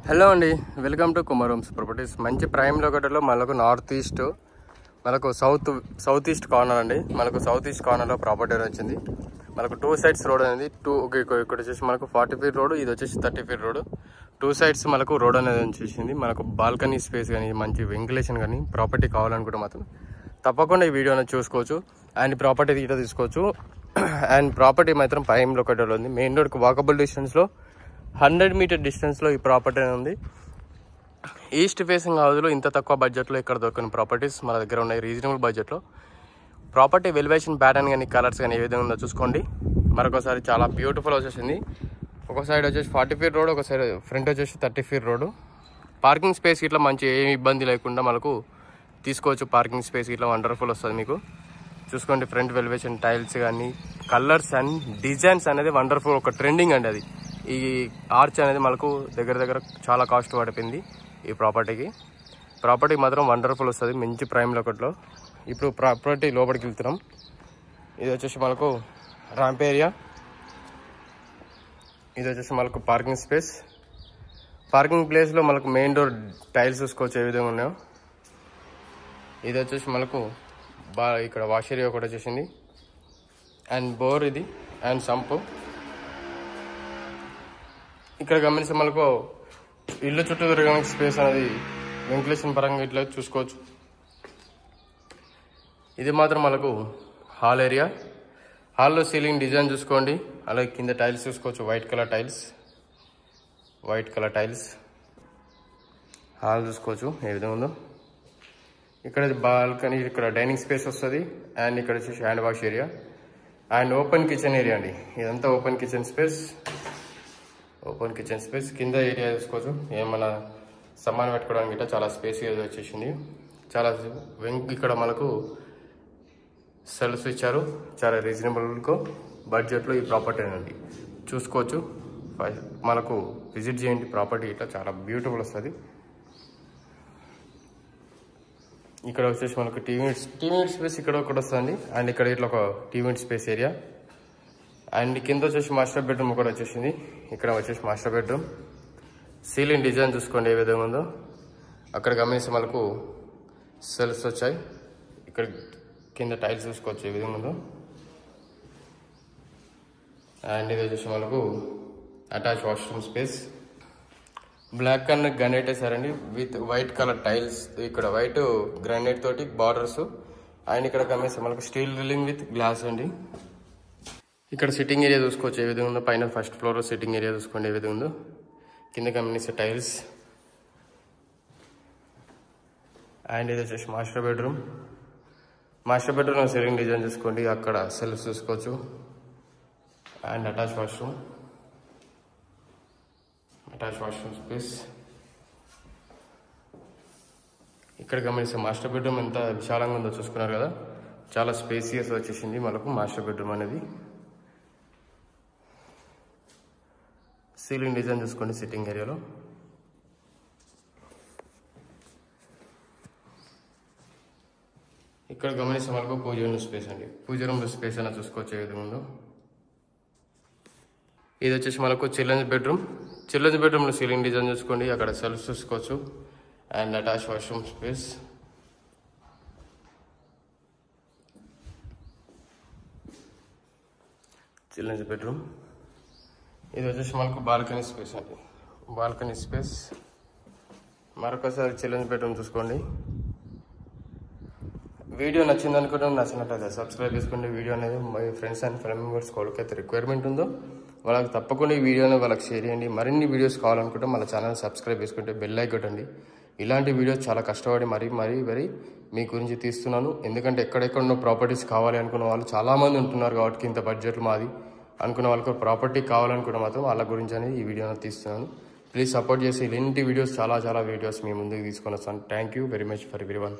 Hello అండి, welcome to కుమారమ్స్ properties. మంచి prime లొకేటర్లో మనకు నార్త్ ఈస్ట్, మనకు సౌత్ ఈస్ట్ కార్నర్ అండి. మనకు సౌత్ ఈస్ట్ కార్నర్లో ప్రాపర్టీ వచ్చింది. మనకు 2 సైడ్స్ రోడ్ అనేది ఇక్కడ వచ్చేసి మనకు 40 ఫీట్ రోడ్, ఇది వచ్చేసి 30 ఫీట్ రోడ్. 2 సైడ్స్ మనకు రోడ్ అనేది వచ్చేసింది. మనకు బాల్కనీ స్పేస్ కానీ మంచి వెంటిలేషన్ కానీ ప్రాపర్టీ కావాలనుకుంటే మాత్రం తప్పకుండా ఈ వీడియోని చూసుకోవచ్చు. అండ్ ప్రాపర్టీ ఇట్లా తీసుకోవచ్చు. అండ్ ప్రాపర్టీ మాత్రం ప్రైమ్ లొకేటర్లో ఉంది. మెయిన్ రోడ్కి వాకబుల్ డిస్టెన్స్లో 100 మీటర్ డిస్టెన్స్లో ఈ ప్రాపర్టీ ఉంది. ఈస్ట్ ఫేసింగ్ హౌస్లో ఇంత తక్కువ బడ్జెట్లో ఇక్కడ దొరికిన ప్రాపర్టీస్ మన దగ్గర ఉన్నాయి. రీజనబుల్ బడ్జెట్లో ప్రాపర్టీ వెలివేషన్ ప్యాటర్న్ కానీ కలర్స్ కానీ ఏ విధంగా ఉందో చూసుకోండి. మరొకసారి చాలా బ్యూటిఫుల్ వచ్చేసింది. ఒక సైడ్ వచ్చేసి 40 ఫీట్ రోడ్, ఒక సైడ్ ఫ్రంట్ వచ్చేసి 30 ఫీట్ రోడ్. పార్కింగ్ స్పేస్ ఇట్లా మంచి ఏమి ఇబ్బంది లేకుండా మనకు తీసుకోవచ్చు. పార్కింగ్ స్పేస్ ఇట్లా వండర్ఫుల్ వస్తుంది మీకు. చూసుకోండి, ఫ్రంట్ వెలివేషన్ టైల్స్ కానీ కలర్స్ అండ్ డిజైన్స్ అనేది వండర్ఫుల్. ఒక ట్రెండింగ్ అండి అది. ఈ ఆర్చ్ అనేది మనకు దగ్గర చాలా కాస్ట్ పడిపోయింది ఈ ప్రాపర్టీ మాత్రం వండర్ఫుల్ వస్తుంది. మంచి ప్రైమ్ లొకేట్లో. ఇప్పుడు ప్రాపర్టీ లోపలికి వెళ్తున్నాం. ఇది వచ్చేసి మనకు ర్యాంప్ ఏరియా, ఇది వచ్చేసి మనకు పార్కింగ్ స్పేస్. పార్కింగ్ ప్లేస్లో మనకు మెయిన్ డోర్ టైల్స్ చూసుకోవచ్చు ఏ విధంగా ఉన్నాయో. ఇది వచ్చేసి మనకు ఇక్కడ వాష్ ఏరియా ఒకటి వచ్చేసింది. అండ్ బోర్ ఇది అండ్ సంపు. ఇక్కడ గమనిస్తే మనకు ఇల్లు చుట్టూ తిరగడానికి స్పేస్ అనేది వెంటిలేషన్ పరంగా ఇట్లా చూసుకోవచ్చు. ఇది మాత్రం మనకు హాల్ ఏరియా. హాల్లో సీలింగ్ డిజైన్ చూసుకోండి. అలాగే కింద టైల్స్ చూసుకోవచ్చు, వైట్ కలర్ టైల్స్. హాల్ చూసుకోవచ్చు ఏ విధంగా ఉందో. ఇక్కడ బాల్కనీ, ఇక్కడ డైనింగ్ స్పేస్ వస్తుంది. అండ్ ఇక్కడ వచ్చేసి hand wash area and open kitchen area అండి. ఇదంతా ఓపెన్ కిచెన్ స్పేస్. కింద ఏరియా చూసుకోవచ్చు, ఏమన్నా సామాన్ పెట్టుకోవడానికి గిట్ట చాలా స్పేస్ వచ్చేసింది. చాలా ఇక్కడ మనకు సెల్ఫ్స్ ఇచ్చారు. చాలా రీజనబుల్ బడ్జెట్లో ఈ ప్రాపర్టీ అనేది చూసుకోవచ్చు. మనకు విజిట్ చేయండి. ప్రాపర్టీ ఇట్లా చాలా బ్యూటిఫుల్ వస్తుంది. ఇక్కడ వచ్చేసి మనకు టీవీ స్పేస్ ఇక్కడ ఒకటి వస్తుంది. అండ్ ఇక్కడ ఇట్లా ఒక టీవీ స్పేస్ ఏరియా. అండ్ కింద వచ్చేసి మాస్టర్ బెడ్రూమ్ ఒకటి వచ్చేసింది. ఇక్కడ వచ్చేసి మాస్టర్ బెడ్రూమ్. సీలింగ్ డిజైన్ చూసుకోండి ఏ విధంగా ఉందో. అక్కడ గమనిస్తే మనకు సెల్ఫ్స్ వచ్చాయి. ఇక్కడ కింద టైల్స్ చూసుకోవచ్చు ఏ విధంగా ఉందో. అండ్ ఇది వచ్చేసి మనకు attach washroom space. Black and granite వేసారండి విత్ వైట్ కలర్ టైల్స్. ఇక్కడ వైట్ గ్రానైట్ తోటి బార్డర్స్. అండ్ ఇక్కడ గమనిస్తే మనకు స్టీల్ రిలింగ్ విత్ గ్లాస్ అండి. ఇక్కడ సిట్టింగ్ ఏరియా చూసుకోవచ్చు ఏ విధంగా ఉందో. పైన ఫస్ట్ ఫ్లోర్లో సిట్టింగ్ ఏరియా చూసుకోండి ఏ విధంగా ఉందో. కింద గమనిస్తే టైల్స్. అండ్ ఇది వచ్చేసి మాస్టర్ బెడ్రూమ్ సీలింగ్ డిజైన్ చూసుకోండి. అక్కడ సెల్ఫ్ చూసుకోవచ్చు. And attach washroom space. ఇక్కడ గమనిస్తే మాస్టర్ బెడ్రూమ్ ఎంత విశాలంగా ఉందో చూసుకున్నారు కదా. చాలా స్పేసియస్ వచ్చేసింది మనకు మాస్టర్ బెడ్రూమ్ అనేది. సీలింగ్ డిజైన్ చూసుకోండి సిట్టింగ్ ఏరియాలో. ఇక్కడ గమనిస్తే మనకు పూజ రూమ్ స్పేస్ అండి. పూజ రూమ్ స్పేస్ అయినా చూసుకోవచ్చు ఏ విధంగా ఉందో. ఇది వచ్చేసి మనకు చిల్డ్రన్స్ బెడ్రూమ్లో సీలింగ్ డిజైన్ చూసుకోండి. అక్కడ సెల్ఫ్ చూసుకోవచ్చు. And attach washroom space. Children's bedroom. ఇది వచ్చేసి మనకు బాల్కనీ స్పేస్ అండి. మరొకసారి చిల్డ్రన్స్ బెడ్రూమ్ చూసుకోండి. వీడియో నచ్చింది అనుకుంటే నచ్చినట్లయితే సబ్స్క్రైబ్ చేసుకోండి. వీడియో అనేది మీ ఫ్రెండ్స్ అండ్ ఫ్యామిలీ మెంబర్స్ ఎవరికైతే రిక్వైర్మెంట్ ఉందో వాళ్ళకి తప్పకుండా ఈ వీడియోని వాళ్ళకి షేర్ చేయండి. మరిన్ని వీడియోస్ కావాలనుకుంటే మన ఛానల్ సబ్స్క్రైబ్ చేసుకుంటే బెల్ ఐకాన్ కొట్టండి. ఇలాంటి వీడియోస్ చాలా కష్టపడి మరీ మీ గురించి తీస్తున్నాను. ఎందుకంటే ఎక్కడెక్కడో ప్రాపర్టీస్ కావాలి అనుకున్న వాళ్ళు చాలామంది ఉంటున్నారు. కాబట్టి ఇంత బడ్జెట్ మాది అనుకున్న వాళ్ళకు ప్రాపర్టీ కావాలనుకుంటే మాత్రం వాళ్ళ గురించి అనేది ఈ వీడియోని తీస్తున్నాను. ప్లీజ్ సపోర్ట్ చేసి ఇలాంటి వీడియోస్ చాలా వీడియోస్ మీ ముందుకు తీసుకొని వస్తాను. Thank you very much for everyone.